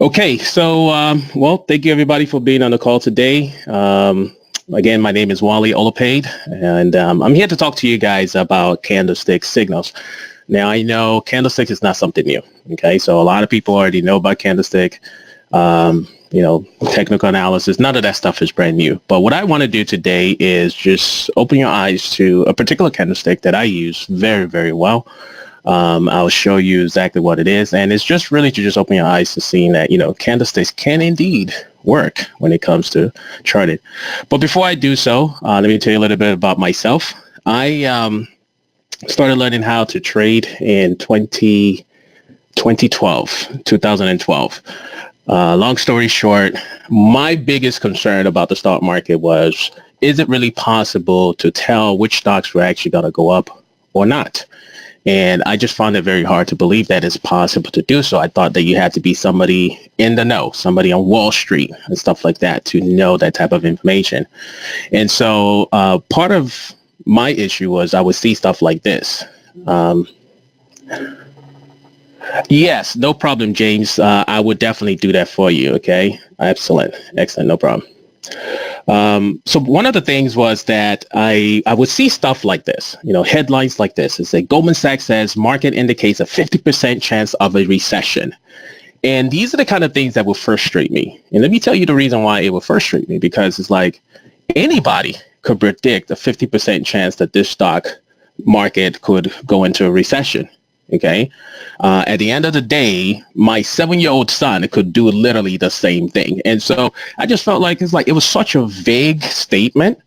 Okay, so well, thank you everybody for being on the call today. Again, my name is Wally Olopade, and I'm here to talk to you guys about candlestick signals. Now, I know candlestick is not something new. Okay, so a lot of people already know about candlestick. Technical analysis, none of that stuff is brand new. But what I want to do today is just open your eyes to a particular candlestick that I use very, very well. I'll show you exactly what it is. And it's just really to just open your eyes to seeing that, candlesticks can indeed work when it comes to charting. But before I do so, let me tell you a little bit about myself. I started learning how to trade in 2012. Long story short, my biggest concern about the stock market was, is it really possible to tell which stocks were actually going to go up or not? And I just found it very hard to believe that it's possible to do so. I thought that you had to be somebody in the know, somebody on Wall Street and stuff like that to know that type of information. And so part of my issue was I would see stuff like this. Yes, no problem, James. I would definitely do that for you. Okay. Excellent. No problem. So one of the things was that I would see stuff like this, headlines like this. It's like Goldman Sachs says market indicates a 50% chance of a recession. And these are the kind of things that will frustrate me. And let me tell you the reason why it will frustrate me, because it's like anybody could predict a 50% chance that this stock market could go into a recession. Okay. At the end of the day, my 7-year-old son could do literally the same thing. And so I just felt like it was such a vague statement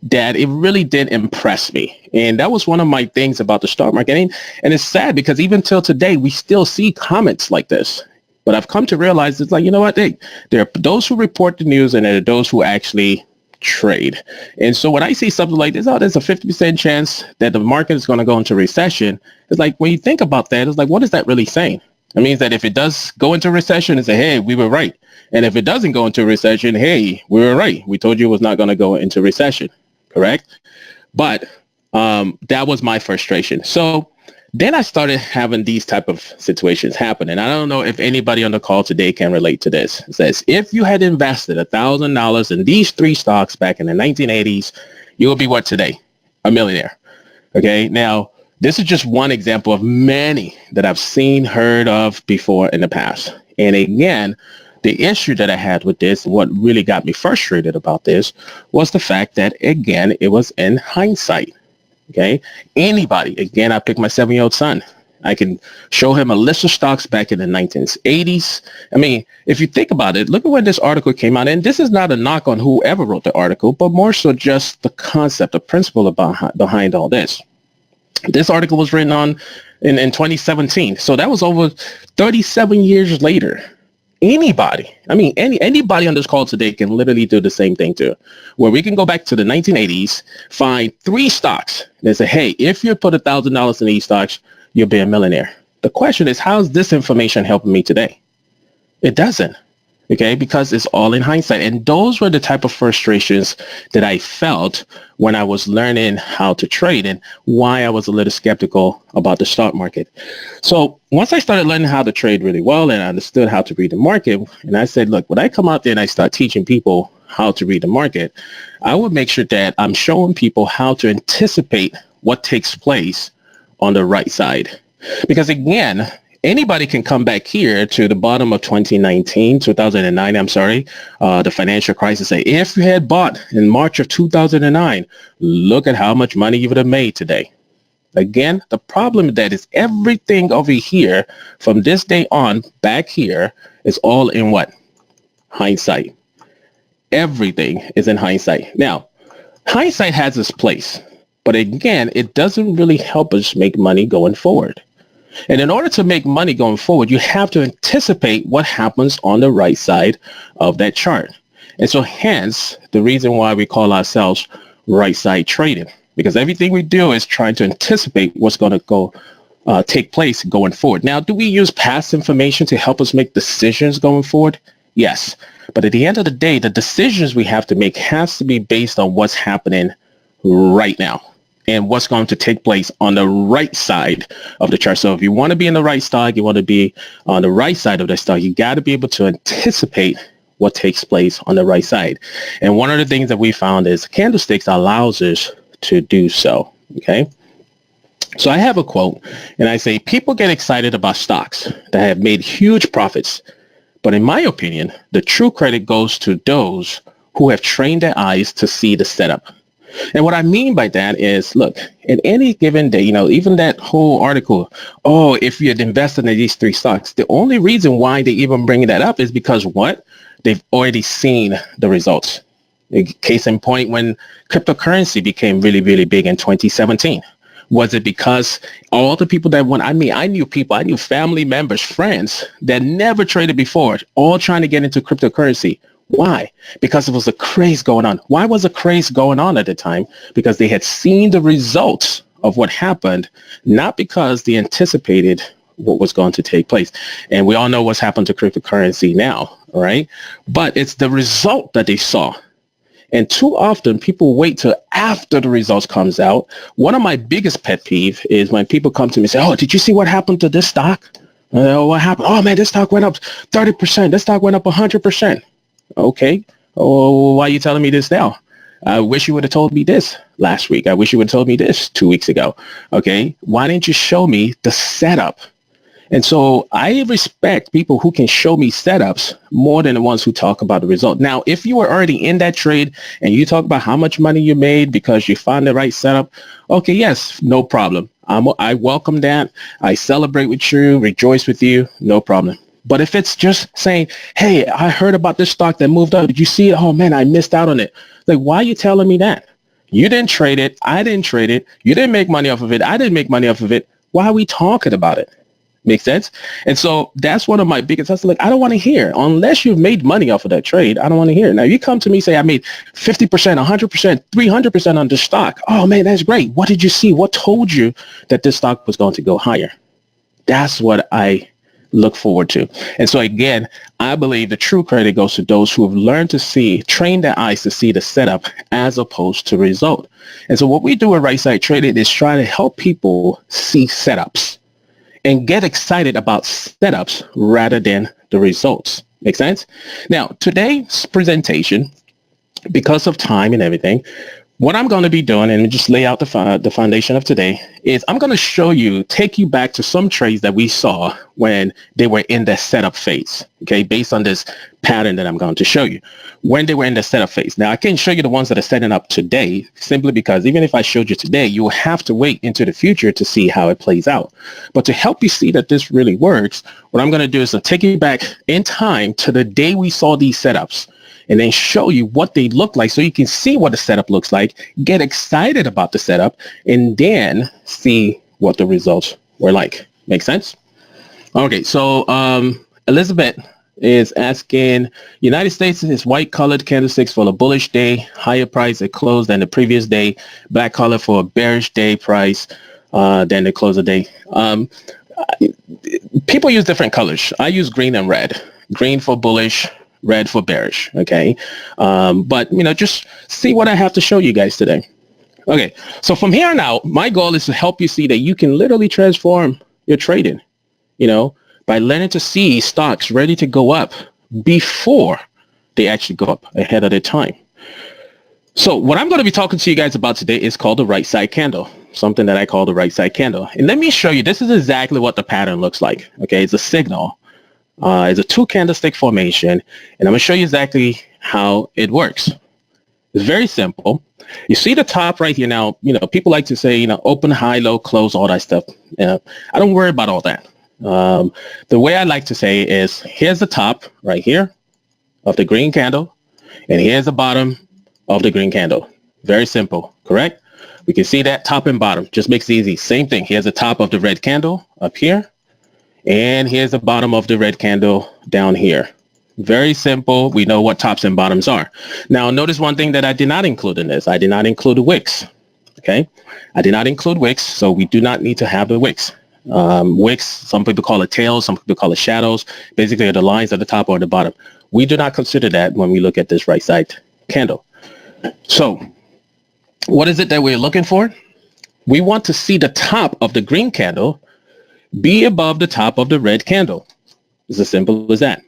that it really did impress me. And that was one of my things about the stock market. And it's sad because even till today, we still see comments like this. But I've come to realize it's like, you know what? There are those who report the news and there are those who actually trade. And so when I see something like this, there's a 50% chance that the market is going to go into recession. It's like, when you think about that, it's like, what is that really saying? It means that if it does go into recession, it's a, hey, we were right. And if it doesn't go into recession, hey, we were right. We told you it was not going to go into recession. Correct. But that was my frustration. So then I started having these type of situations happen. And I don't know if anybody on the call today can relate to this. It says, if you had invested $1,000 in these 3 stocks back in the 1980s, you will be what today? A millionaire. Okay. Now, this is just one example of many that I've seen, heard of before in the past. And again, the issue that I had with this, what really got me frustrated about this, was the fact that, again, it was in hindsight. Okay. Anybody, again, I picked my 7-year-old son. I can show him a list of stocks back in the 1980s. I mean, if you think about it, look at when this article came out. And this is not a knock on whoever wrote the article, but more so just the concept, the principle behind all this. This article was written in 2017. So that was over 37 years later. Anybody on this call today can literally do the same thing too, where we can go back to the 1980s, find 3 stocks and say, hey, if you put $1,000 in these stocks, you'll be a millionaire. The question is, how's this information helping me today? It doesn't. Okay, because it's all in hindsight. And those were the type of frustrations that I felt when I was learning how to trade and why I was a little skeptical about the stock market. So once I started learning how to trade really well and I understood how to read the market, and I said, look, when I come out there and I start teaching people how to read the market, I would make sure that I'm showing people how to anticipate what takes place on the right side. Because again, anybody can come back here to the bottom of 2009, the financial crisis, say, if you had bought in March of 2009, look at how much money you would have made today. Again, the problem with that is everything over here from this day on back here is all in what? Hindsight. Everything is in hindsight. Now, hindsight has its place, but again, it doesn't really help us make money going forward. And in order to make money going forward, you have to anticipate what happens on the right side of that chart. And so hence the reason why we call ourselves right side trading, because everything we do is trying to anticipate what's going to take place going forward. Now, do we use past information to help us make decisions going forward? Yes. But at the end of the day, the decisions we have to make has to be based on what's happening right now. and what's going to take place on the right side of the chart. So if you want to be in the right stock, you want to be on the right side of the stock, you got to be able to anticipate what takes place on the right side. And one of the things that we found is candlesticks allows us to do so. Okay. So I have a quote and I say, people get excited about stocks that have made huge profits. But in my opinion, the true credit goes to those who have trained their eyes to see the setup. And what I mean by that is, look, in any given day, even that whole article, oh, if you had invested in these 3 stocks, the only reason why they even bring that up is because what? They've already seen the results. Case in point, when cryptocurrency became really, really big in 2017. Was it because all the people that went, I knew people, I knew family members, friends that never traded before, all trying to get into cryptocurrency. Why? Because it was a craze going on. Why was a craze going on at the time? Because they had seen the results of what happened, not because they anticipated what was going to take place. And we all know what's happened to cryptocurrency now, right? But it's the result that they saw. And too often people wait till after the results comes out. One of my biggest pet peeve is when people come to me and say, oh, did you see what happened to this stock? What happened? Oh man, this stock went up 30%. This stock went up 100%. Okay. Oh, why are you telling me this now? I wish you would have told me this last week. I wish you would have told me this 2 weeks ago. Okay. Why didn't you show me the setup? And so I respect people who can show me setups more than the ones who talk about the result. Now, if you were already in that trade and you talk about how much money you made because you found the right setup, okay, yes, no problem. I welcome that. I celebrate with you, rejoice with you, no problem. But if it's just saying, hey, I heard about this stock that moved up. Did you see it? Oh, man, I missed out on it. Like, why are you telling me that? You didn't trade it. I didn't trade it. You didn't make money off of it. I didn't make money off of it. Why are we talking about it? Makes sense? And so that's one of my biggest, I said, like, I don't want to hear, unless you've made money off of that trade. I don't want to hear. Now, you come to me, say, I made 50%, 100%, 300% on this stock. Oh, man, that's great. What did you see? What told you that this stock was going to go higher? That's what I look forward to. And so, again, I believe the true credit goes to those who have learned to see, train their eyes to see the setup as opposed to result. And so what we do at Right Side Trading is try to help people see setups and get excited about setups rather than the results. Make sense? Now, today's presentation, because of time and everything, what I'm going to be doing, and just lay out the foundation of today, is I'm going to show you, take you back to some trades that we saw when they were in the setup phase, okay, based on this pattern that I'm going to show you, when they were in the setup phase. Now, I can't show you the ones that are setting up today, simply because even if I showed you today, you will have to wait into the future to see how it plays out. But to help you see that this really works, what I'm going to do is to take you back in time to the day we saw these setups, and then show you what they look like so you can see what the setup looks like, get excited about the setup, and then see what the results were like. Make sense? Okay, so Elizabeth is asking, United States is white colored candlesticks for a bullish day, higher price at close than the previous day, black color for a bearish day price than the close of the day. People use different colors. I use green and red. Green for bullish, red for bearish. Okay. But just see what I have to show you guys today. Okay. So from here on out, my goal is to help you see that you can literally transform your trading, by learning to see stocks ready to go up before they actually go up ahead of their time. So what I'm going to be talking to you guys about today is called the right side candle, something that I call the right side candle. And let me show you, this is exactly what the pattern looks like. Okay. It's a signal. It's a 2 candlestick formation, and I'm going to show you exactly how it works. It's very simple. You see the top right here. Now, people like to say, open, high, low, close, all that stuff. I don't worry about all that. The way I like to say is, here's the top right here of the green candle, and here's the bottom of the green candle. Very simple, correct? We can see that top and bottom. Just makes it easy. Same thing. Here's the top of the red candle up here. And here's the bottom of the red candle down here. Very simple. We know what tops and bottoms are. Now, notice one thing that I did not include in this. I did not include the wicks. Okay. I did not include wicks. So we do not need to have the wicks. Wicks, some people call it tails. Some people call it shadows. Basically, are the lines at the top or the bottom. We do not consider that when we look at this right side candle. So what is it that we're looking for? We want to see the top of the green candle be above the top of the red candle. It's as simple as that.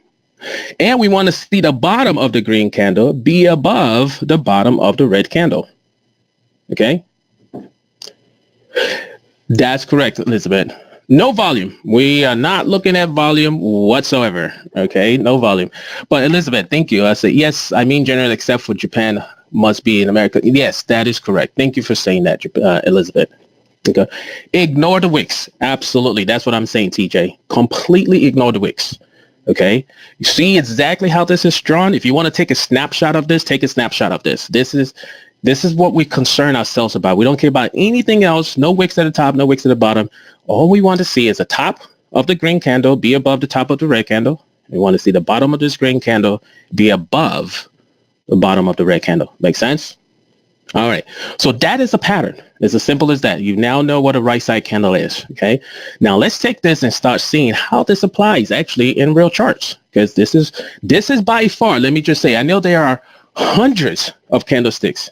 And we want to see the bottom of the green candle be above the bottom of the red candle. Okay? That's correct, Elizabeth. No volume. We are not looking at volume whatsoever. Okay, no volume. But Elizabeth, thank you. I said, yes, I mean general except for Japan must be in America. Yes, that is correct. Thank you for saying that, Elizabeth. Okay. Ignore the wicks. Absolutely. That's what I'm saying, TJ. Completely ignore the wicks. Okay. You see exactly how this is drawn. If you want to take a snapshot of this, take a snapshot of this. This is what we concern ourselves about. We don't care about anything else. No wicks at the top, no wicks at the bottom. All we want to see is the top of the green candle be above the top of the red candle. We want to see the bottom of this green candle be above the bottom of the red candle. Make sense? All right. So that is a pattern. It's as simple as that. You now know what a right side candle is. Okay. Now let's take this and start seeing how this applies actually in real charts, because this is by far, let me just say, I know there are hundreds of candlesticks.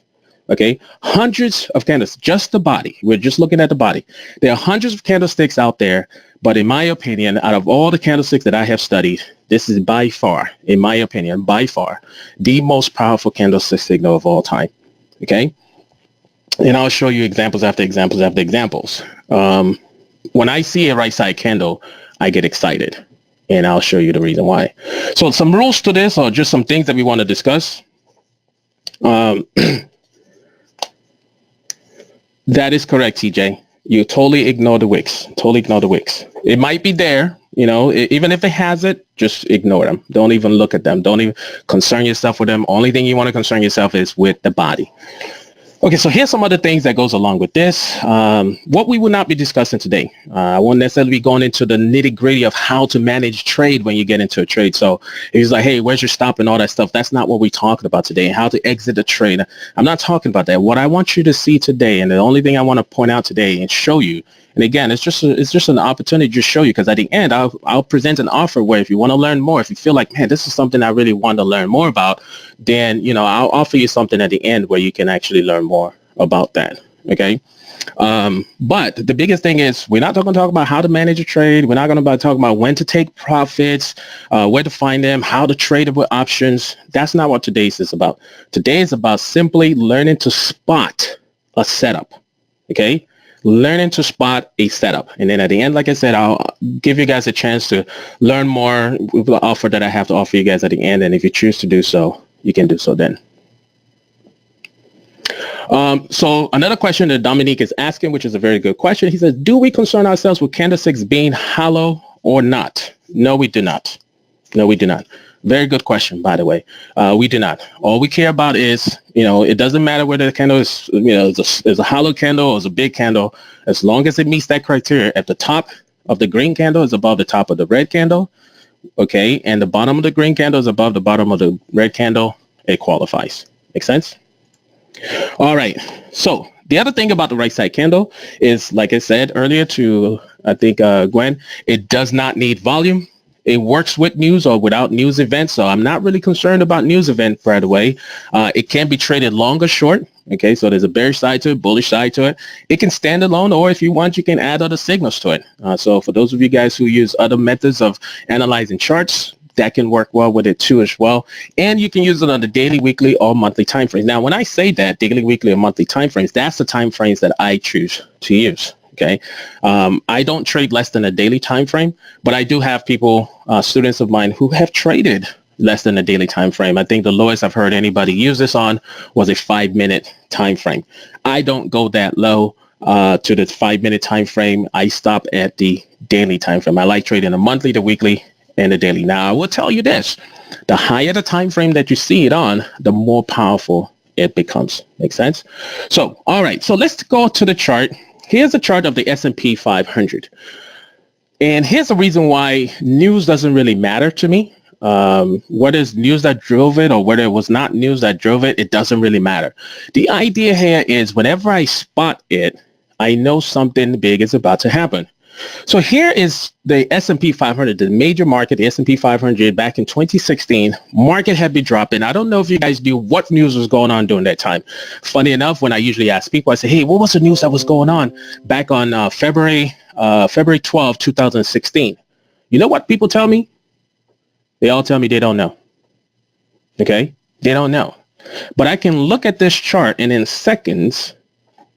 Okay. Hundreds of candles, just the body. We're just looking at the body. There are hundreds of candlesticks out there. But in my opinion, out of all the candlesticks that I have studied, this is by far, in my opinion, by far the most powerful candlestick signal of all time. Okay. And I'll show you examples after examples after examples. When I see a right side candle, I get excited, and I'll show you the reason why. So some rules to this, or just some things that we want to discuss. That is correct, TJ. You totally ignore the wicks. Totally ignore the wicks. It might be there, you know, even if it has it, just ignore them. Don't even look at them. Don't even concern yourself with them. Only thing you want to concern yourself is with the body. Okay, so here's some other things that goes along with this. What we will not be discussing today. I won't necessarily be going into the nitty gritty of how to manage trade when you get into a trade. So he's like, hey, where's your stop and all that stuff? That's not what we're talking about today. How to exit the trade. I'm not talking about that. What I want you to see today, and the only thing I want to point out today and show you, and again, it's just an opportunity to show you, because at the end, I'll present an offer where if you want to learn more, if you feel like, man, this is something I really want to learn more about, then, you know, I'll offer you something at the end where you can actually learn more about that. Okay. But the biggest thing is we're not going to talk about how to manage a trade. We're not going to talk about when to take profits, where to find them, how to trade with options. That's not what today's is about. Today is about simply learning to spot a setup. Okay. Learning to spot a setup. And then at the end, like I said, I'll give you guys a chance to learn more with the offer that I have to offer you guys at the end. And if you choose to do so, you can do so then. So another question that Dominique is asking, which is a very good question. He says, do we concern ourselves with candlesticks being hollow or not? No, we do not. No, we do not. Very good question, by the way. We do not. All we care about is, you know, it doesn't matter whether the candle is, you know, is a hollow candle or is a big candle. As long as it meets that criteria, at the top of the green candle is above the top of the red candle, okay, and the bottom of the green candle is above the bottom of the red candle, it qualifies. Make sense? All right. So the other thing about the right side candle is, like I said earlier to, I think, Gwen, it does not need volume. It works with news or without news events. So I'm not really concerned about news event right away. It can be traded long or short. Okay, so there's a bearish side to it, bullish side to it. It can stand alone, or if you want, you can add other signals to it. So for those of you guys who use other methods of analyzing charts, that can work well with it too as well. And you can use it on the daily, weekly, or monthly time frames. Now, when I say that, daily, weekly, or monthly time frames, that's the time frames that I choose to use. Okay. I don't trade less than a daily time frame, but I do have people, students of mine, who have traded less than a daily time frame. I think the lowest I've heard anybody use this on was a 5-minute time frame. I don't go that low to the 5-minute time frame. I stop at the daily time frame. I like trading the monthly, the weekly, and the daily. Now, I will tell you this: the higher the time frame that you see it on, the more powerful it becomes. Make sense? So, all right. So let's go to the chart. Here's a chart of the S&P 500. And here's the reason why news doesn't really matter to me. Whether it's news that drove it or whether it was not news that drove it, it doesn't really matter. The idea here is whenever I spot it, I know something big is about to happen. So here is the S&P 500, the major market, the S&P 500 back in 2016. Market had been dropping. I don't know if you guys knew what news was going on during that time. Funny enough, when I usually ask people, I say, hey, what was the news that was going on back on February 12, 2016? You know what people tell me? They all tell me they don't know. Okay? They don't know. But I can look at this chart and in seconds,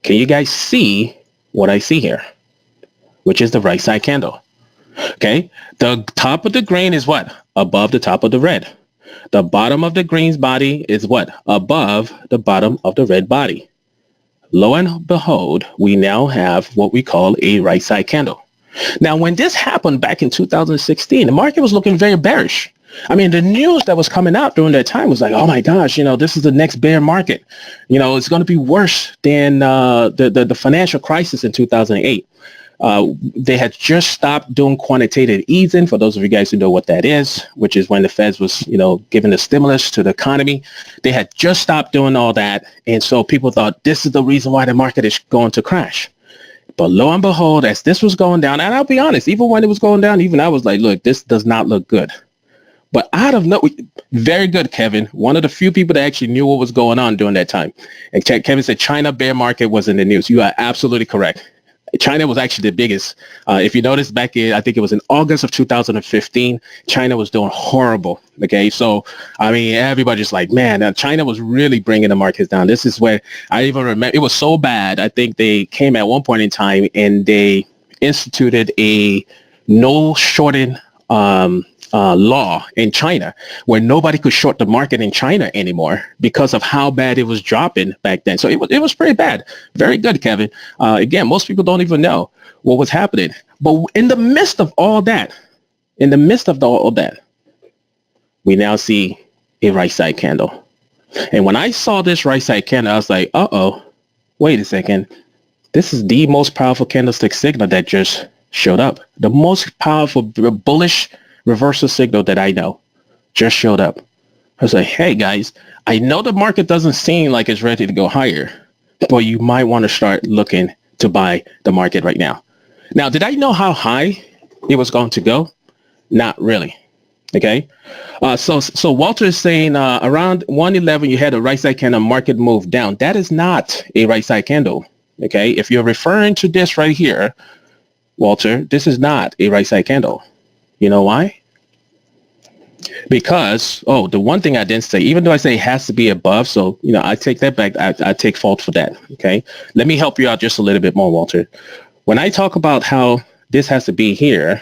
can you guys see what I see here? Which is the right side candle. Okay, the top of the green is what? Above the top of the red. The bottom of the green's body is what? Above the bottom of the red body. Lo and behold, we now have what we call a right side candle. Now, when this happened back in 2016, the market was looking very bearish. I mean, the news that was coming out during that time was like, oh my gosh, you know, this is the next bear market. You know, it's going to be worse than the financial crisis in 2008. They had just stopped doing quantitative easing, for those of you guys who know what that is, which is when the Feds was, you know, giving the stimulus to the economy. They had just stopped doing all that. And so people thought this is the reason why the market is going to crash. But lo and behold, as this was going down, and I'll be honest, even when it was going down, even I was like, look, this does not look good. But out of no, very good, Kevin. One of the few people that actually knew what was going on during that time. And Kevin said China bear market was in the news. You are absolutely correct. China was actually the biggest. If you notice back in, I think it was in August of 2015, China was doing horrible. Okay, so I mean, everybody's like, man, China was really bringing the markets down. This is where I even remember it was so bad. I think they came at one point in time and they instituted a no shorting law in China where nobody could short the market in China anymore because of how bad it was dropping back then. So it was pretty bad. Very good, Kevin. Again, most people don't even know what was happening. But in the midst of all that, we now see a right side candle. And when I saw this right side candle, I was like, uh-oh, wait a second. This is the most powerful candlestick signal that just showed up. The most powerful bullish reversal signal that I know just showed up. I was like, hey guys, I know the market doesn't seem like it's ready to go higher, but you might want to start looking to buy the market right now. Now, did I know how high it was going to go? Not really. Okay. So Walter is saying around 111, you had a right side candle, market move down. That is not a right side candle. Okay. If you're referring to this right here, Walter, this is not a right side candle. You know why? Because, the one thing I didn't say, even though I say it has to be above, so, you know, I take that back. I take fault for that. Okay. Let me help you out just a little bit more, Walter. When I talk about how this has to be here,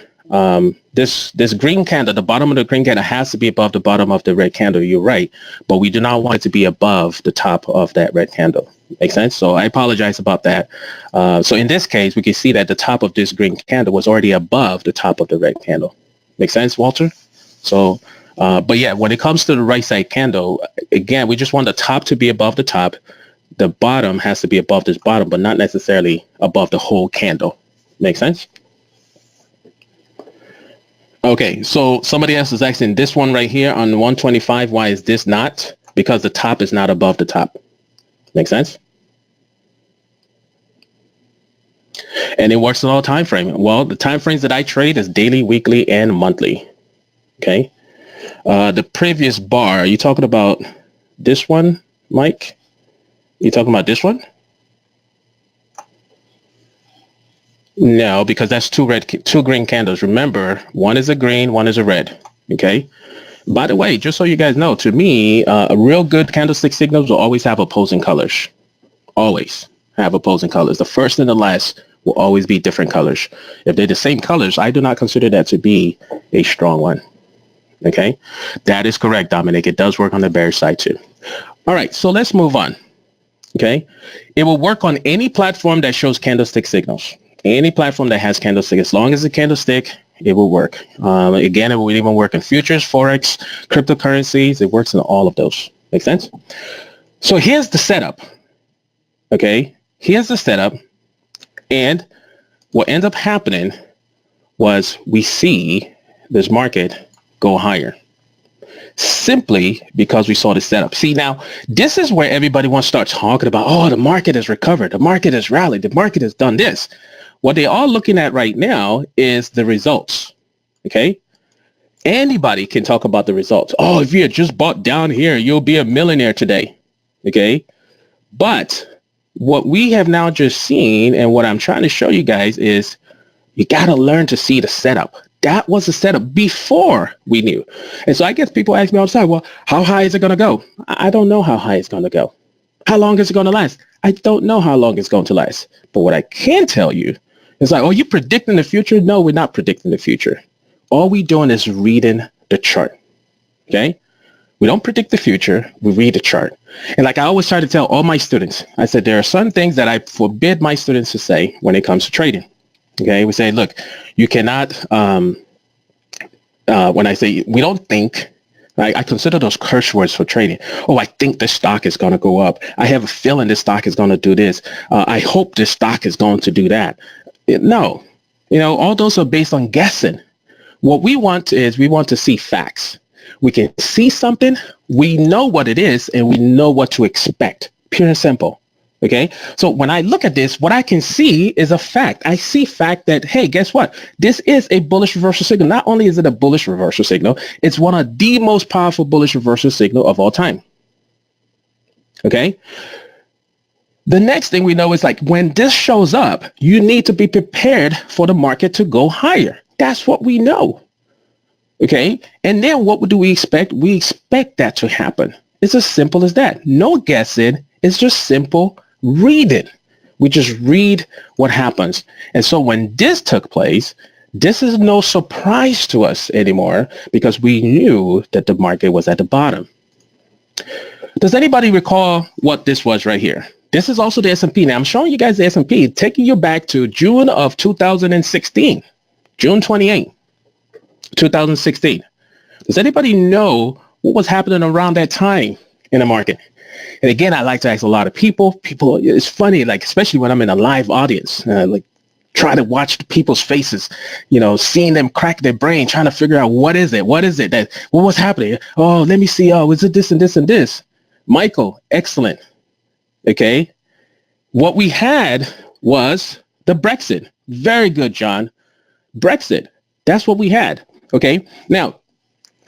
this green candle, the bottom of the green candle has to be above the bottom of the red candle. You're right. But we do not want it to be above the top of that red candle. Makes sense? So I apologize about that. So in this case, we can see that the top of this green candle was already above the top of the red candle. Make sense, Walter? So, but yeah, when it comes to the right side candle, again, we just want the top to be above the top. The bottom has to be above this bottom, but not necessarily above the whole candle. Make sense? Okay, so somebody else is asking this one right here on 125. Why is this not? Because the top is not above the top. Make sense? And it works on all time frame. Well, the time frames that I trade is daily, weekly, and monthly. Okay. The previous bar, are you talking about this one, Mike? You talking about this one? No, because that's two green candles. Remember, one is a green, one is a red. Okay. By the way, just so you guys know, to me, a real good candlestick signals will always have opposing colors. Always have opposing colors. The first and the last will always be different colors. If they're the same colors, I do not consider that to be a strong one. Okay, that is correct, Dominic. It does work on the bearish side too. All right, so let's move on. Okay, it will work on any platform that shows candlestick signals. Any platform that has candlestick, as long as a candlestick, it will work. Again, it will even work in futures, forex, cryptocurrencies. It works in all of those. Make sense? So here's the setup. Okay, here's the setup. And what ends up happening was we see this market go higher simply because we saw the setup. See, now this is where everybody wants to start talking about, oh, the market has recovered. The market has rallied. The market has done this. What they're all looking at right now is the results. Okay. Anybody can talk about the results. Oh, if you had just bought down here, you'll be a millionaire today. Okay. But what we have now just seen, and what I'm trying to show you guys, is you got to learn to see the setup. That was the setup before we knew. And so I guess people ask me all the time, well, how high is it going to go? I don't know how high it's going to go. How long is it going to last? I don't know how long it's going to last. But what I can tell you is like, oh, you predicting the future? No, we're not predicting the future. All we're doing is reading the chart. Okay? We don't predict the future. We read the chart. And like I always try to tell all my students, I said, there are some things that I forbid my students to say when it comes to trading. Okay? We say, look, you cannot, when I say we don't think, I consider those curse words for trading. Oh, I think this stock is going to go up. I have a feeling this stock is going to do this. I hope this stock is going to do that. No, all those are based on guessing. What we want is we want to see facts. We can see something, we know what it is, and we know what to expect. Pure and simple. Okay. So when I look at this, what I can see is a fact. I see fact that, hey, guess what? This is a bullish reversal signal. Not only is it a bullish reversal signal, it's one of the most powerful bullish reversal signal of all time. Okay. The next thing we know is like when this shows up, you need to be prepared for the market to go higher. That's what we know. Okay. And then what do we expect? We expect that to happen. It's as simple as that. No guessing. It's just simple reading. We just read what happens. And so when this took place, this is no surprise to us anymore because we knew that the market was at the bottom. Does anybody recall what this was right here? This is also the S&P. Now I'm showing you guys the S&P, taking you back to June of 2016, June 28, 2016. Does anybody know what was happening around that time in the market? And again, I like to ask a lot of people, it's funny, like, especially when I'm in a live audience, like try to watch the people's faces, seeing them crack their brain, trying to figure out what is it that, what was happening? Oh, let me see. Oh, is it this and this and this? Michael, excellent. Okay. What we had was the Brexit. Very good, John. Brexit. That's what we had. Okay. Now,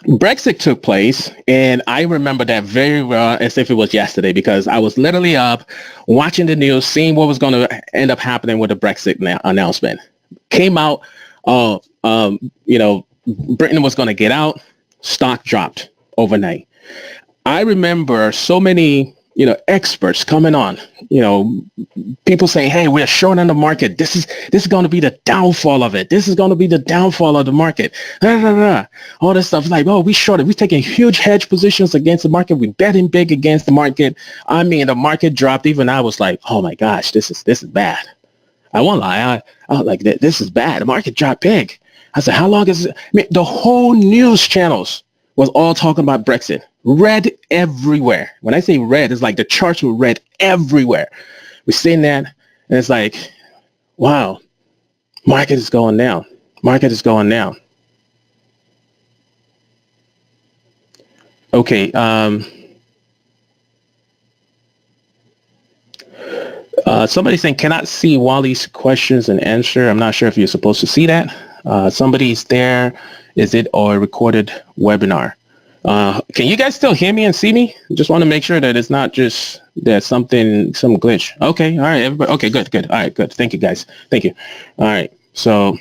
Brexit took place, and I remember that very well as if it was yesterday because I was literally up watching the news, seeing what was going to end up happening with the Brexit announcement. Came out, Britain was going to get out. Stock dropped overnight. I remember so many, experts coming on, people saying, hey, we're short on the market. This is going to be the downfall of it. This is going to be the downfall of the market. All this stuff like, oh, we shorted. We're taking huge hedge positions against the market. We're betting big against the market. I mean, the market dropped. Even I was like, oh my gosh, this is bad. I won't lie. I was like, this is bad. The market dropped big. I said, how long is it? I mean, the whole news channels was all talking about Brexit. Red everywhere. When I say red, it's like the charts were red everywhere. We're seeing that, and it's like, wow, market is going down. Market is going down. Okay. Somebody's saying, cannot see Wally's questions and answer. I'm not sure if you're supposed to see that. Somebody's there. Is it a recorded webinar? Can you guys still hear me and see me? Just want to make sure that it's not just there's some glitch. Okay. All right. Everybody. Okay. Good. All right. Good. Thank you, guys. Thank you. All right. So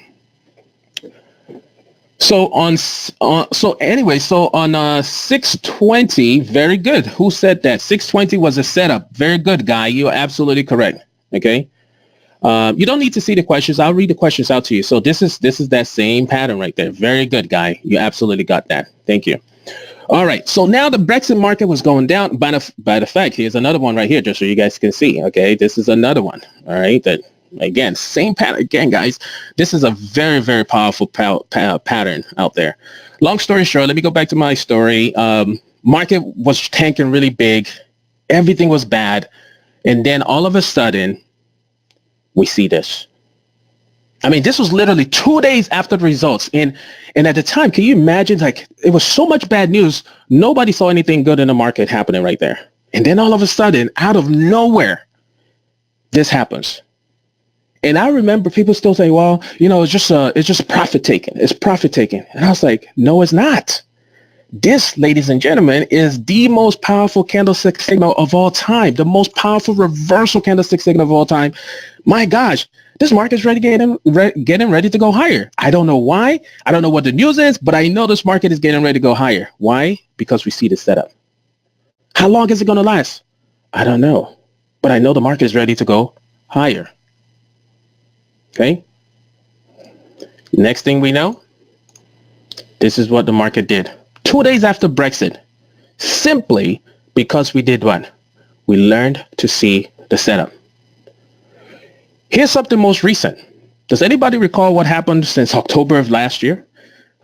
on 620, very good. Who said that? 620 was a setup. Very good, guy. You're absolutely correct. Okay. You don't need to see the questions. I'll read the questions out to you. So this is that same pattern right there. Very good, guy. You absolutely got that. Thank you. All right. So now the Brexit market was going down by the fact. Here's another one right here, just so you guys can see. Okay. This is another one. All right. That again, same pattern. Again, guys, this is a very, very powerful pattern out there. Long story short, let me go back to my story. Market was tanking really big. Everything was bad. And then all of a sudden, we see this. I mean, this was literally 2 days after the results. And at the time, can you imagine, like, it was so much bad news. Nobody saw anything good in the market happening right there. And then all of a sudden, out of nowhere, this happens. And I remember people still say, well, it's just profit taking. It's profit taking. And I was like, no, it's not. This, ladies and gentlemen, is the most powerful candlestick signal of all time, the most powerful reversal candlestick signal of all time. My gosh, this market's getting ready to go higher. I don't know why. I don't know what the news is, but I know this market is getting ready to go higher. Why? Because we see the setup. How long is it going to last? I don't know, but I know the market is ready to go higher. Okay. Next thing we know, this is what the market did 2 days after Brexit, simply because we did what? We learned to see the setup. Here's something most recent. Does anybody recall what happened since October of last year?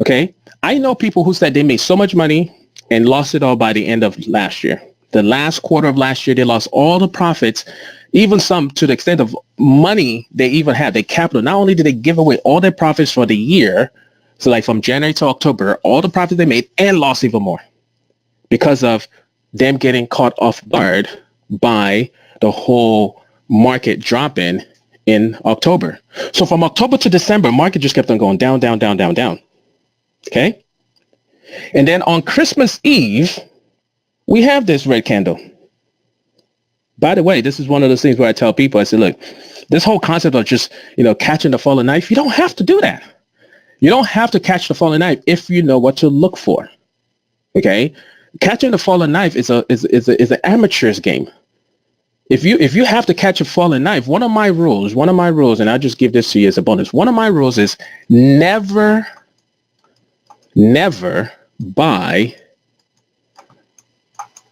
Okay. I know people who said they made so much money and lost it all by the end of last year. The last quarter of last year, they lost all the profits, even some to the extent of money they even had, their capital. Not only did they give away all their profits for the year, so like from January to October, all the profits they made and lost even more because of them getting caught off guard by the whole market dropping in October. So from October to December, market just kept on going down, down, down, down, down. Okay. And then on Christmas Eve, we have this red candle. By the way, this is one of those things where I tell people, I say, look, this whole concept of just, catching the falling knife, you don't have to do that. You don't have to catch the falling knife if you know what to look for. Okay. Catching the falling knife is an amateur's game. If you have to catch a falling knife, one of my rules, and I'll just give this to you as a bonus. One of my rules is never buy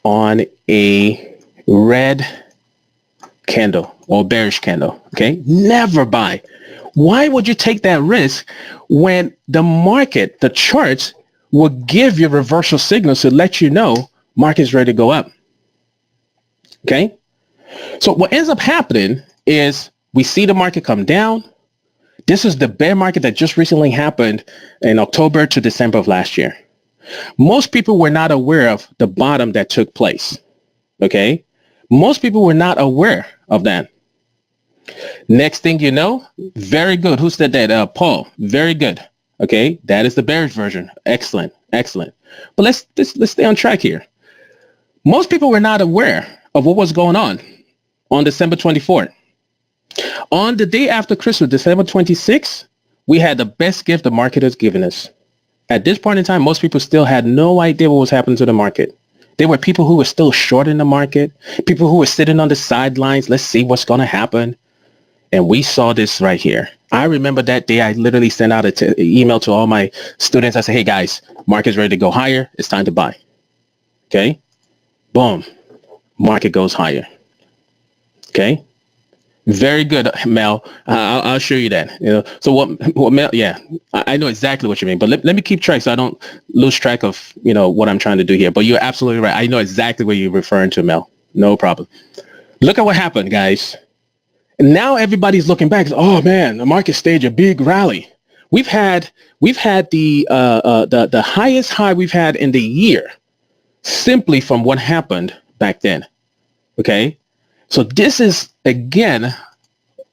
on a red candle or bearish candle. Okay. Never buy. Why would you take that risk when the market, the charts will give you reversal signals to let you know market's ready to go up? Okay. So what ends up happening is we see the market come down. This is the bear market that just recently happened in October to December of last year. Most people were not aware of the bottom that took place. Okay. Most people were not aware of that. Next thing you know, very good. Who said that? Paul. Very good. Okay. That is the bearish version. Excellent. Excellent. But let's stay on track here. Most people were not aware of what was going on December 24th. On the day after Christmas, December 26th, we had the best gift the market has given us. At this point in time, most people still had no idea what was happening to the market. There were people who were still short in the market, people who were sitting on the sidelines. Let's see what's going to happen. And we saw this right here. I remember that day I literally sent out an email to all my students. I said, hey guys, market's ready to go higher. It's time to buy. Okay. Boom. Market goes higher. Okay. Very good, Mel. I'll show you that. So what Mel? Yeah, I know exactly what you mean. But let me keep track so I don't lose track of what I'm trying to do here. But you're absolutely right. I know exactly what you're referring to, Mel. No problem. Look at what happened, guys. And now everybody's looking back. Oh man, the market staged a big rally. We've had the highest high we've had in the year, simply from what happened back then. Okay. So this is, again,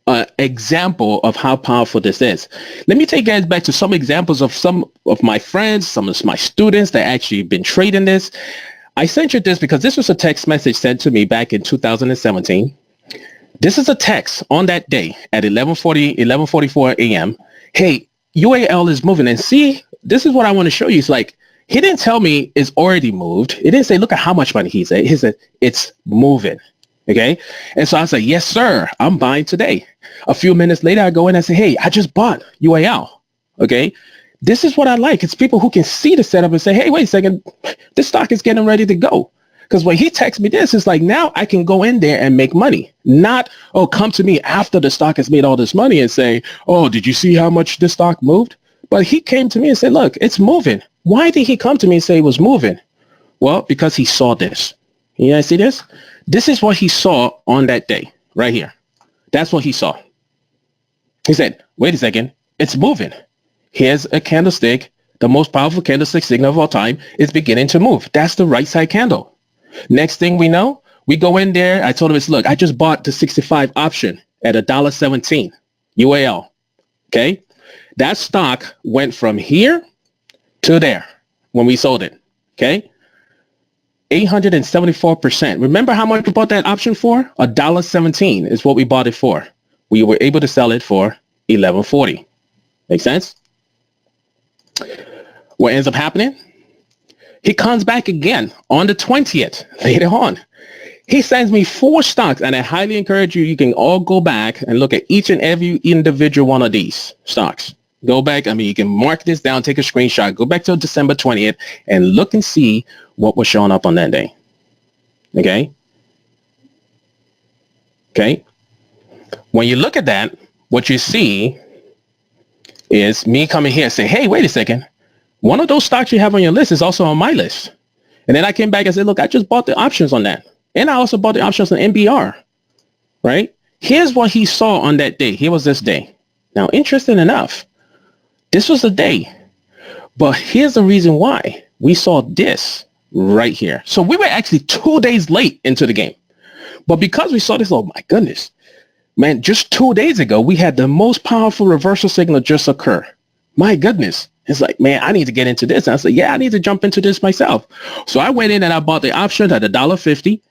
an example of how powerful this is. Let me take you guys back to some examples of some of my friends, some of my students that actually been trading this. I sent you this because this was a text message sent to me back in 2017. This is a text on that day at 11:44 a.m. Hey, UAL is moving. And see, this is what I want to show you. It's like, he didn't tell me it's already moved. He didn't say, look at how much money he said. He said, it's moving. Okay. And so I said, yes, sir, I'm buying today. A few minutes later, I go in and say, hey, I just bought UAL. Okay. This is what I like. It's people who can see the setup and say, hey, wait a second, this stock is getting ready to go. Because when he texts me this, it's like, now I can go in there and make money. Not, oh, come to me after the stock has made all this money and say, oh, did you see how much this stock moved? But he came to me and said, look, it's moving. Why did he come to me and say it was moving? Well, because he saw this. You guys see this? This is what he saw on that day right here. That's what he saw. He said, wait a second, it's moving. Here's a candlestick. The most powerful candlestick signal of all time is beginning to move. That's the right side candle. Next thing we know, we go in there. I told him, look, I just bought the 65 option at $1.17. UAL. Okay. That stock went from here to there when we sold it. Okay. 874%. Remember how much we bought that option for? $1.17 is what we bought it for. We were able to sell it for $11.40. Make sense? What ends up happening? He comes back again on the 20th later on. He sends me 4 stocks, and I highly encourage you. You can all go back and look at each and every individual one of these stocks. Go back. I mean, you can mark this down, take a screenshot, go back to December 20th and look and see what was showing up on that day. Okay. Okay. When you look at that, what you see is me coming here and say, hey, wait a second. One of those stocks you have on your list is also on my list. And then I came back and said, look, I just bought the options on that. And I also bought the options on NBR, right? Here's what he saw on that day. Here was this day. Now, interesting enough, this was the day. But here's the reason why we saw this right here. So we were actually 2 days late into the game. But because we saw this, oh my goodness, man, just 2 days ago, we had the most powerful reversal signal just occur. My goodness. It's like, man, I need to get into this. And I said, yeah, I need to jump into this myself. So I went in and I bought the option at $1.50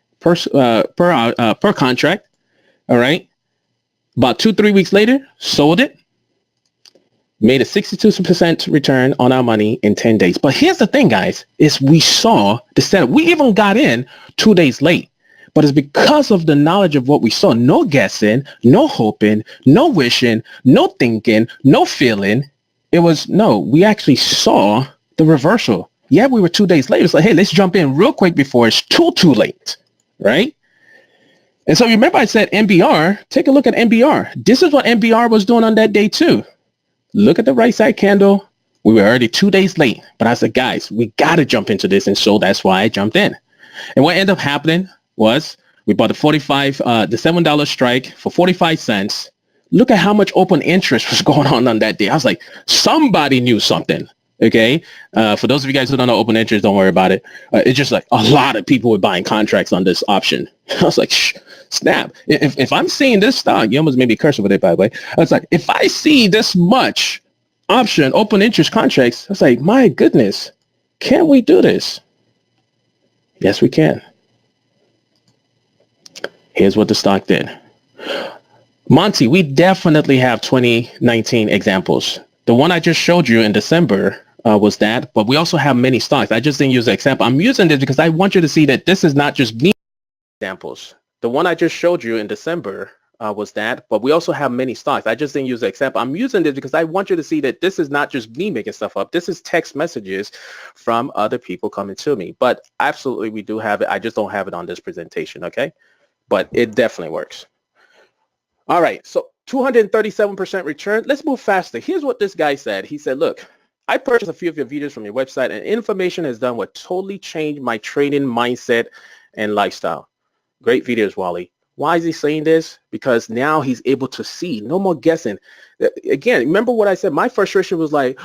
per contract. All right. About 2-3 weeks later, sold it. Made a 62% return on our money in 10 days. But here's the thing, guys, is we saw the setup. We even got in 2 days late. But it's because of the knowledge of what we saw. No guessing, no hoping, no wishing, no thinking, no feeling. It was, no, we actually saw the reversal. Yeah, we were 2 days late. It's like, hey, let's jump in real quick before it's too late, right? And so remember I said NBR, take a look at NBR. This is what NBR was doing on that day too. Look at the right side candle. We were already 2 days late, but I said, guys, we got to jump into this. And so that's why I jumped in. And what ended up happening was we bought the $7 strike for 45 cents. Look at how much open interest was going on that day. I was like, somebody knew something. Okay. For those of you guys who don't know open interest, don't worry about it. It's just like a lot of people were buying contracts on this option. I was like, snap. If I'm seeing this stock, you almost made me curse with it, by the way. I was like, if I see this much option, open interest contracts, I was like, my goodness, can we do this? Yes, we can. Here's what the stock did. Monty, we definitely have 2019 examples. The one I just showed you in December was that, but we also have many stocks. I just didn't use the example. I'm using this because I want you to see that this is not just me examples. The one I just showed you in December was that, but we also have many stocks. I just didn't use the example. I'm using this because I want you to see that this is not just me making stuff up. This is text messages from other people coming to me. But absolutely, we do have it. I just don't have it on this presentation, okay? But it definitely works. All right, so 237% return. Let's move faster. Here's what this guy said. He said, look, I purchased a few of your videos from your website and information has done what totally changed my trading mindset and lifestyle. Great videos, Wally. Why is he saying this? Because now he's able to see. No more guessing. Again, remember what I said? My frustration was like,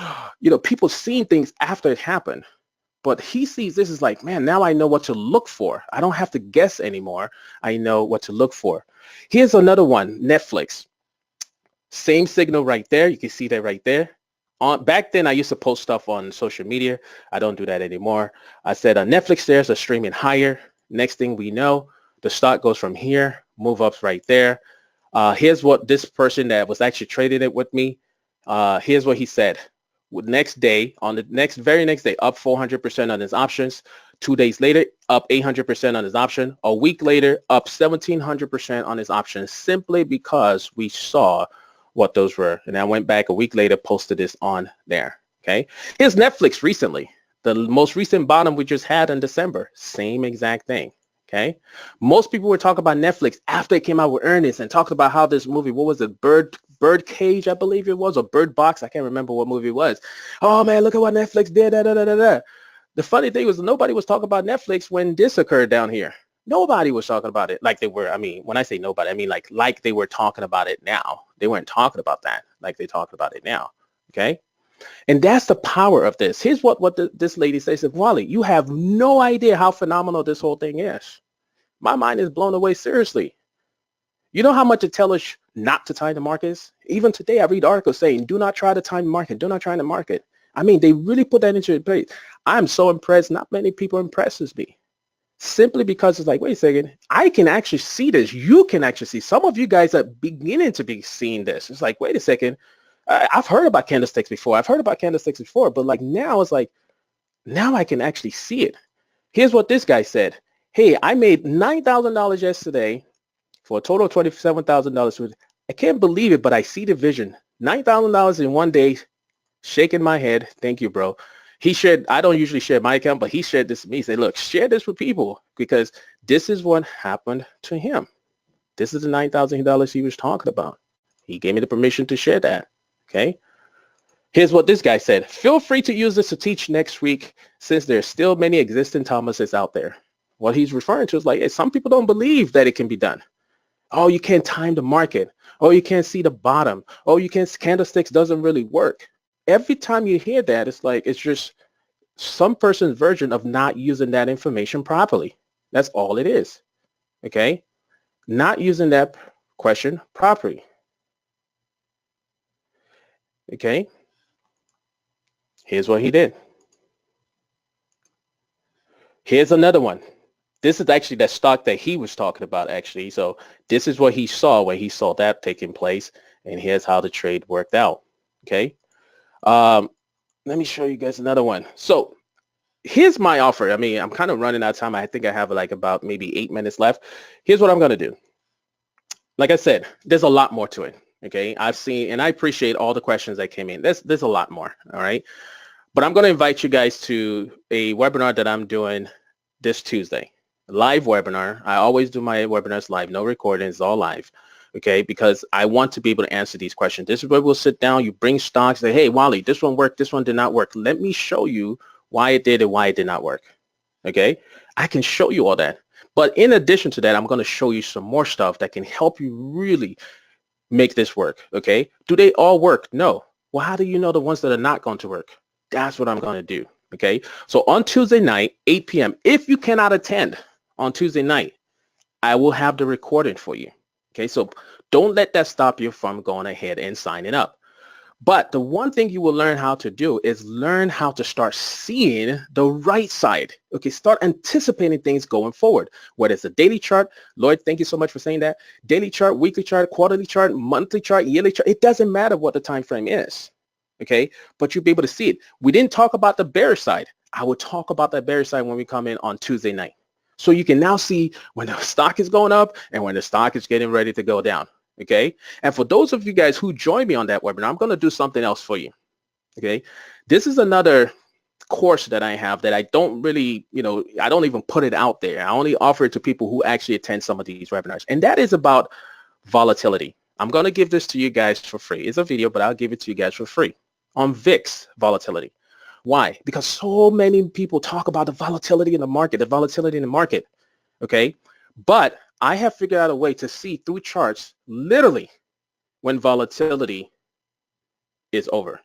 people seeing things after it happened. But he sees this as like, man, now I know what to look for. I don't have to guess anymore. I know what to look for. Here's another one, Netflix. Same signal right there. You can see that right there. Back then, I used to post stuff on social media. I don't do that anymore. I said Netflix shares are streaming higher. Next thing we know, the stock goes from here, move up right there. Here's what this person that was actually trading it with me, here's what he said. Next day, on the very next day, up 400% on his options. 2 days later, up 800% on his option. A week later, up 1,700% on his options, simply because we saw what those were. And I went back a week later, posted this on there. Okay. Here's Netflix recently. The most recent bottom we just had in December. Same exact thing. Okay. Most people were talking about Netflix after it came out with earnings and talked about how this movie, what was it? Bird Cage, I believe it was, or Bird Box. I can't remember what movie it was. Oh man, look at what Netflix did. The funny thing was nobody was talking about Netflix when this occurred down here. Nobody was talking about it like they were. I mean, when I say nobody, I mean like they were talking about it now. They weren't talking about that like they talked about it now. Okay. And that's the power of this. Here's what this lady says. Wally, you have no idea how phenomenal this whole thing is. My mind is blown away, seriously. You know how much it tells us not to time the markets? Even today, I read articles saying, do not try to time the market. Do not try the market. I mean, they really put that into place. I'm so impressed. Not many people impresses me. Simply because it's like, wait a second, I can actually see this. You can actually see. Some of you guys are beginning to be seeing this. It's like, wait a second. I've heard about candlesticks before. But like now it's like, now I can actually see it. Here's what this guy said. Hey, I made $9,000 yesterday for a total of $27,000. I can't believe it, but I see the vision. $9,000 in one day, shaking my head. Thank you, bro. He shared, I don't usually share my account, but he shared this with me. He said, look, share this with people because this is what happened to him. This is the $9,000 he was talking about. He gave me the permission to share that. Okay. Here's what this guy said. Feel free to use this to teach next week since there's still many existing Thomases out there. What he's referring to is like, hey, some people don't believe that it can be done. Oh, you can't time the market. Oh, you can't see the bottom. Oh, you can't, candlesticks doesn't really work. Every time you hear that, it's like, it's just some person's version of not using that information properly. That's all it is. Okay. Not using that question properly. Okay. Here's what he did. Here's another one. This is actually that stock that he was talking about, actually. So this is what he saw when he saw that taking place. And here's how the trade worked out. Okay. Let me show you guys another one. So here's my offer. I mean, I'm kind of running out of time. I think I have like about maybe 8 minutes left. Here's what I'm going to do. Like I said, there's a lot more to it. Okay. I've seen, and I appreciate all the questions that came in. There's a lot more. All right. But I'm going to invite you guys to a webinar that I'm doing this Tuesday. Live webinar. I always do my webinars live, no recordings, all live. Okay, because I want to be able to answer these questions. This is where we'll sit down, you bring stocks, say, hey, Wally, this one worked, this one did not work. Let me show you why it did and why it did not work. Okay, I can show you all that. But in addition to that, I'm going to show you some more stuff that can help you really make this work. Okay, do they all work? No. Well, how do you know the ones that are not going to work? That's what I'm going to do. Okay, so on Tuesday night, 8 p.m., if you cannot attend on Tuesday night, I will have the recording for you. Okay, so don't let that stop you from going ahead and signing up. But the one thing you will learn how to do is learn how to start seeing the right side. Okay, start anticipating things going forward, whether it's a daily chart. Lloyd, thank you so much for saying that. Daily chart, weekly chart, quarterly chart, monthly chart, yearly chart. It doesn't matter what the time frame is. Okay, but you'll be able to see it. We didn't talk about the bearish side. I will talk about that bearish side when we come in on Tuesday night. So you can now see when the stock is going up and when the stock is getting ready to go down. Okay. And for those of you guys who join me on that webinar, I'm going to do something else for you. Okay. This is another course that I have that I don't really, I don't even put it out there. I only offer it to people who actually attend some of these webinars. And that is about volatility. I'm going to give this to you guys for free. It's a video, but I'll give it to you guys for free on VIX volatility. Why? Because so many people talk about the volatility in the market, okay? But I have figured out a way to see through charts literally when volatility is over.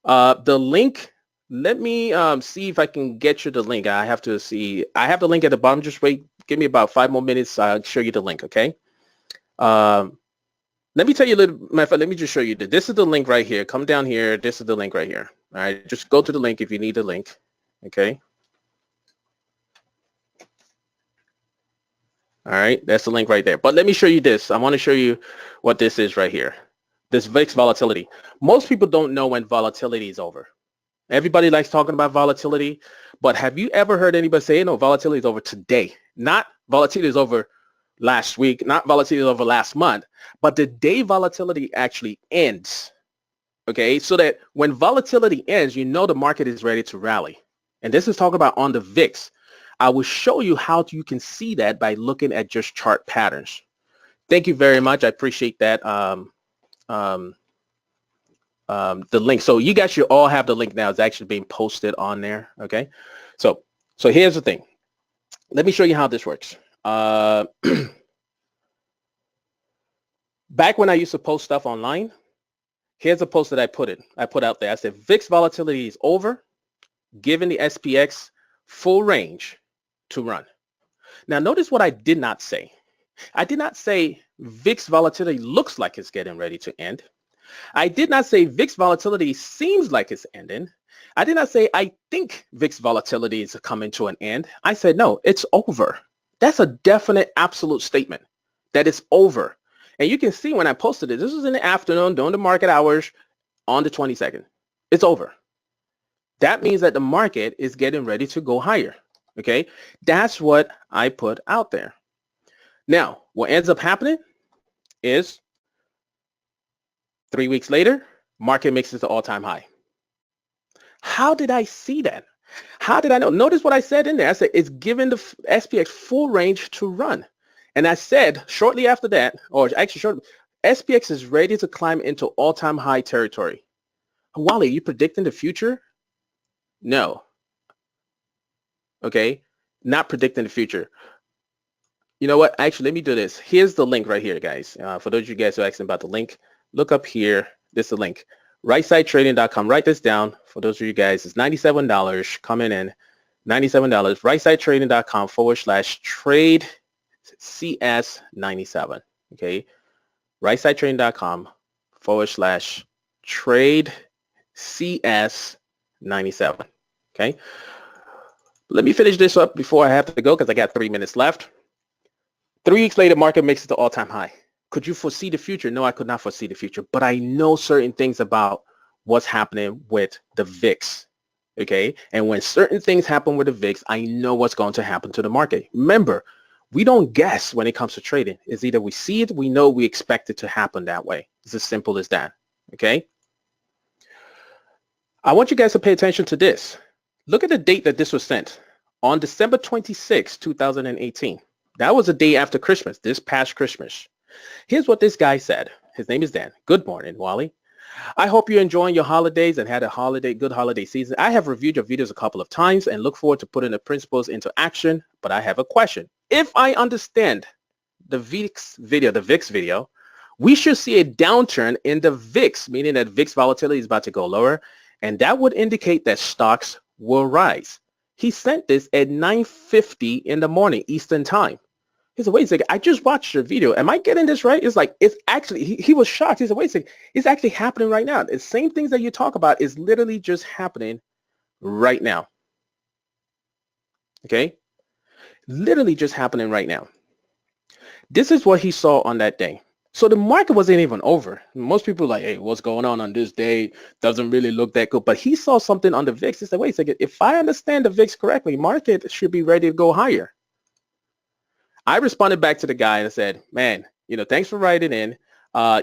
The link, let me see if I can get you the link. I have to see. I have the link at the bottom. Just wait. Give me about 5 more minutes. I'll show you the link, okay? Let me tell you a little, matter of fact, let me just show you that this is the link right here. Come down here. This is the link right here. All right, just go to the link if you need the link, okay? All right, that's the link right there. But let me show you this. I want to show you what this is right here. This VIX volatility. Most people don't know when volatility is over. Everybody likes talking about volatility, but have you ever heard anybody say, no, volatility is over today? Not volatility is over last week, not volatility is over last month, but the day volatility actually ends. Okay, so that when volatility ends, you know the market is ready to rally. And this is talking about on the VIX. I will show you how you can see that by looking at just chart patterns. Thank you very much. I appreciate that. The link. So you guys should all have the link now. It's actually being posted on there. Okay, so here's the thing. Let me show you how this works. Back when I used to post stuff online, here's a post that I put out there. I said VIX volatility is over, given the SPX full range to run. Now notice what I did not say. I did not say VIX volatility looks like it's getting ready to end. I did not say VIX volatility seems like it's ending. I did not say I think VIX volatility is coming to an end. I said, no, it's over. That's a definite, absolute statement that it's over. And you can see when I posted it, this was in the afternoon during the market hours on the 22nd. It's over. That means that the market is getting ready to go higher. Okay, that's what I put out there. Now, what ends up happening is 3 weeks later, market makes it to all-time high. How did I see that? How did I know? Notice what I said in there. I said it's giving the SPX full range to run. And I said shortly after that, or actually shortly, SPX is ready to climb into all-time high territory. Wally, are you predicting the future? No. Okay, not predicting the future. You know what? Actually, let me do this. Here's the link right here, guys. For those of you guys who are asking about the link, look up here. This is the link. RightSideTrading.com. Write this down. For those of you guys, it's $97 coming in. $97. RightSideTrading.com/trade CS97. Okay. RightSideTrading.com/trade CS97. Okay. Let me finish this up before I have to go because I got 3 minutes left. 3 weeks later, market makes it to all-time high. Could you foresee the future? No, I could not foresee the future, but I know certain things about what's happening with the VIX. Okay. And when certain things happen with the VIX, I know what's going to happen to the market. Remember, we don't guess when it comes to trading. It's either we see it, we know, we expect it to happen that way. It's as simple as that. Okay. I want you guys to pay attention to this. Look at the date that this was sent on December 26, 2018. That was the day after Christmas, this past Christmas. Here's what this guy said. His name is Dan. Good morning, Wally. I hope you're enjoying your holidays and had a good holiday season. I have reviewed your videos a couple of times and look forward to putting the principles into action, but I have a question. If I understand the VIX video, we should see a downturn in the VIX, meaning that VIX volatility is about to go lower, and that would indicate that stocks will rise. He sent this at 9:50 in the morning Eastern time. He said, wait a second, I just watched your video. Am I getting this right? It's like, it's actually, he was shocked. He said, wait a second, it's actually happening right now. The same things that you talk about is literally just happening right now. Okay? Literally just happening right now. This is what he saw on that day. So the market wasn't even over. Most people are like, hey, what's going on this day? Doesn't really look that good. But he saw something on the VIX. He said, wait a second, if I understand the VIX correctly, market should be ready to go higher. I responded back to the guy and I said, man, thanks for writing in.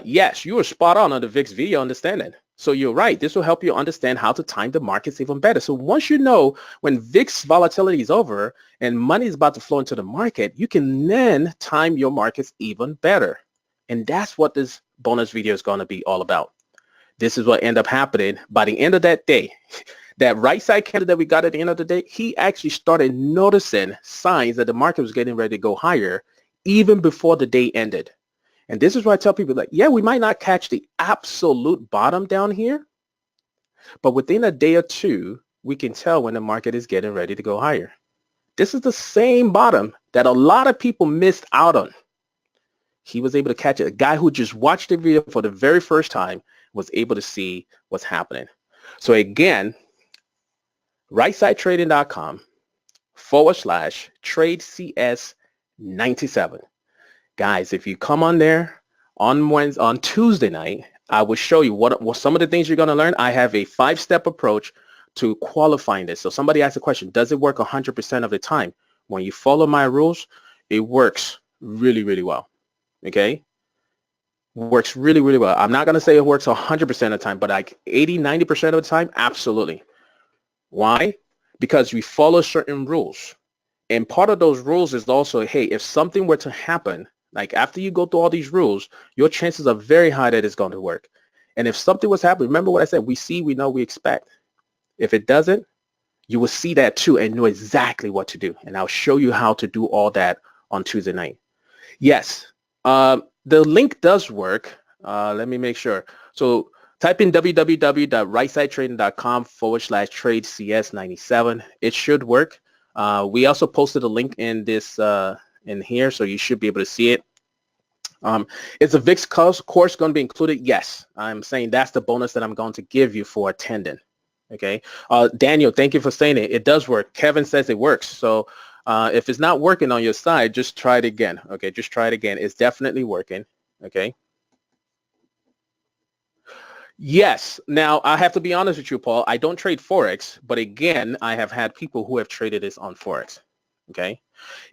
Yes, you were spot on the VIX video understanding. So you're right. This will help you understand how to time the markets even better. So once you know when VIX volatility is over and money is about to flow into the market, you can then time your markets even better. And that's what this bonus video is going to be all about. This is what ended up happening by the end of that day. That right side candle that we got at the end of the day, he actually started noticing signs that the market was getting ready to go higher even before the day ended. And this is why I tell people, like, yeah, we might not catch the absolute bottom down here, but within a day or two, we can tell when the market is getting ready to go higher. This is the same bottom that a lot of people missed out on. He was able to catch it. A guy who just watched the video for the very first time was able to see what's happening. So again, rightside-trading.com/trade-CS97. Guys, if you come on there on Tuesday night, I will show you what some of the things you're going to learn. I have a 5-step approach to qualifying this. So somebody asked a question, does it work 100% of the time? When you follow my rules, it works really, really well. Okay? Works really, really well. I'm not going to say it works 100% of the time, but like 80-90% of the time, absolutely. Why? Because we follow certain rules. And part of those rules is also, hey, if something were to happen, like after you go through all these rules, your chances are very high that it's going to work. And if something was happening, remember what I said, we see, we know, we expect. If it doesn't, you will see that too and know exactly what to do. And I'll show you how to do all that on Tuesday night. Yes, the link does work. Let me make sure. So type in www.rightsidetrading.com/trade-CS97. It should work. We also posted a link in this in here, so you should be able to see it. Is the VIX course going to be included? Yes. I'm saying that's the bonus that I'm going to give you for attending. Okay. Daniel, thank you for saying it. It does work. Kevin says it works. So if it's not working on your side, just try it again. Okay. Just try it again. It's definitely working. Okay. Yes. Now, I have to be honest with you, Paul. I don't trade Forex, but again, I have had people who have traded this on Forex. Okay.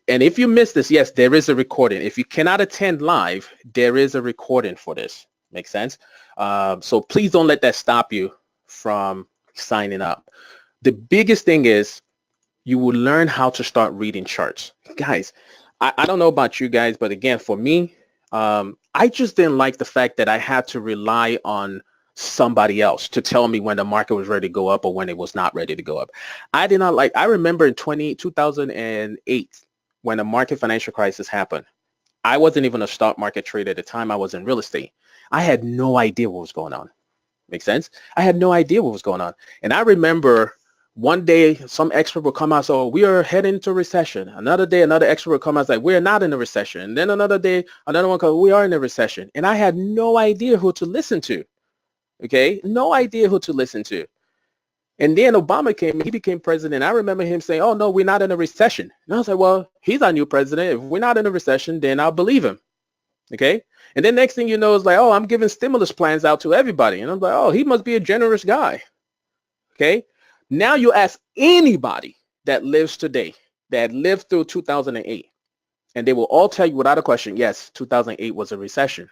And if you missed this, yes, there is a recording. If you cannot attend live, there is a recording for this. Makes sense? So please don't let that stop you from signing up. The biggest thing is you will learn how to start reading charts. Guys, I don't know about you guys, but again, for me, I just didn't like the fact that I had to rely on somebody else to tell me when the market was ready to go up or when it was not ready to go up. I did not like, I remember in 2008, when the market financial crisis happened, I wasn't even a stock market trader at the time. I was in real estate. I had no idea what was going on. Make sense? I had no idea what was going on. And I remember one day some expert would come out, so we are heading into recession. Another day, another expert would come out, like, we're not in a recession. And then another day, another one comes, we are in a recession. And I had no idea who to listen to. Okay? No idea who to listen to. And then Obama came, he became president. I remember him saying, oh, no, we're not in a recession. And I was like, well, he's our new president. If we're not in a recession, then I'll believe him. Okay. And then next thing you know is like, oh, I'm giving stimulus plans out to everybody. And I'm like, oh, he must be a generous guy. Okay. Now you ask anybody that lives today, that lived through 2008, and they will all tell you without a question, yes, 2008 was a recession.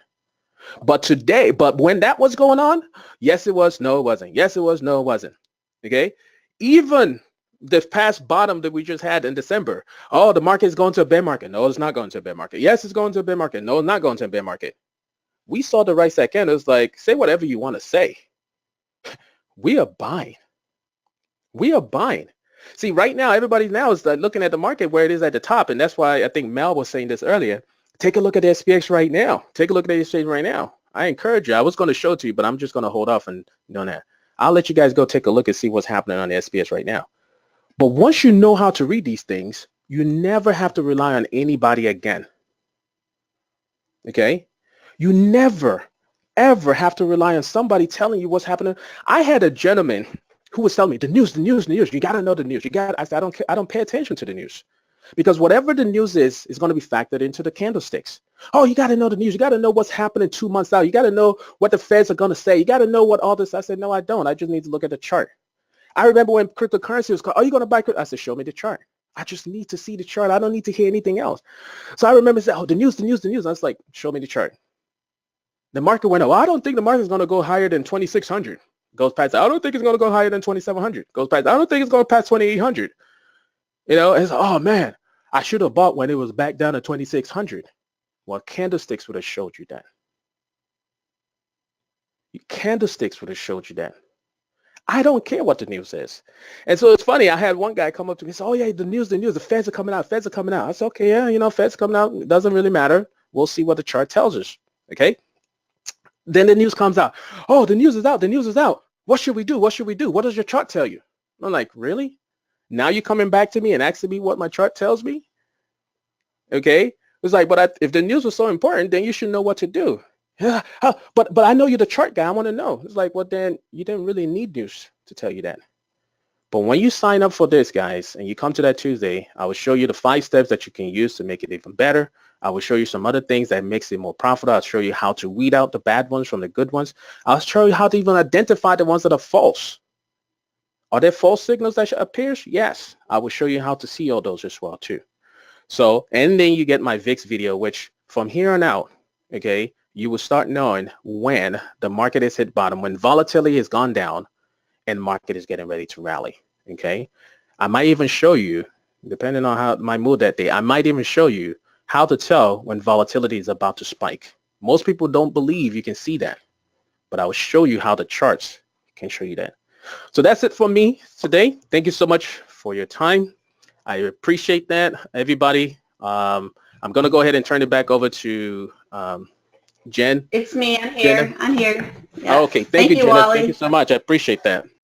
But today, but when that was going on, yes, it was. No, it wasn't. Yes, it was. No, it wasn't. Okay. Even the past bottom that we just had in December. Oh, the market is going to a bear market. No, it's not going to a bear market. Yes, it's going to a bear market. No, it's not going to a bear market. We saw the right second. It's like, say whatever you want to say. We are buying. We are buying. See, right now, everybody now is looking at the market where it is at the top. And that's why I think Mel was saying this earlier. Take a look at the SPX right now. Take a look at the exchange right now. I encourage you. I was going to show it to you, but I'm just going to hold off and do that. I'll let you guys go take a look and see what's happening on the SPX right now. But once you know how to read these things, you never have to rely on anybody again. Okay? You never, ever have to rely on somebody telling you what's happening. I had a gentleman who was telling me the news. You got to know the news. I said, I don't pay attention to the news, because whatever the news is going to be factored into the candlesticks. Oh, you got to know the news. You got to know what's happening 2 months out. You got to know what the feds are going to say. You got to know what all this. I said, no, I don't. I just need to look at the chart. I remember when cryptocurrency was called, are you going to buy crypto? I said, show me the chart. I just need to see the chart. I don't need to hear anything else. So I remember saying, oh, the news. I was like, show me the chart. The market went up. Well, I don't think the market is going to go higher than 2,600. Goes past. I don't think it's going to go higher than 2,700. Goes past. I don't think it's going past 2,800. You know, it's, oh, man, I should have bought when it was back down to 2,600. Well, candlesticks would have showed you that. Candlesticks would have showed you that. I don't care what the news is. And so it's funny. I had one guy come up to me and say, oh, yeah, the news, the feds are coming out. I said, okay, yeah, you know, feds coming out. It doesn't really matter. We'll see what the chart tells us. Okay. Then the news comes out. Oh, the news is out. What should we do? What does your chart tell you? I'm like, really? Now you're coming back to me and asking me what my chart tells me? Okay. It's like, but if the news was so important, then you should know what to do. Yeah, but I know you're the chart guy. I want to know. It's like, well, then you didn't really need news to tell you that. But when you sign up for this, guys, and you come to that Tuesday, I will show you the 5 steps that you can use to make it even better. I will show you some other things that makes it more profitable. I'll show you how to weed out the bad ones from the good ones. I'll show you how to even identify the ones that are false. Are there false signals that appear? Yes. I will show you how to see all those as well, too. So, and then you get my VIX video, which from here on out, okay, you will start knowing when the market has hit bottom, when volatility has gone down and market is getting ready to rally. Okay. I might even show you, depending on how my mood that day, I might even show you how to tell when volatility is about to spike. Most people don't believe you can see that, but I will show you how the charts can show you that. So that's it for me today. Thank you so much for your time. I appreciate that, everybody. I'm going to go ahead and turn it back over to Jen. It's me. I'm here. Jenna. I'm here. Yeah. Okay. Thank you, Jenna. Wally. Thank you so much. I appreciate that.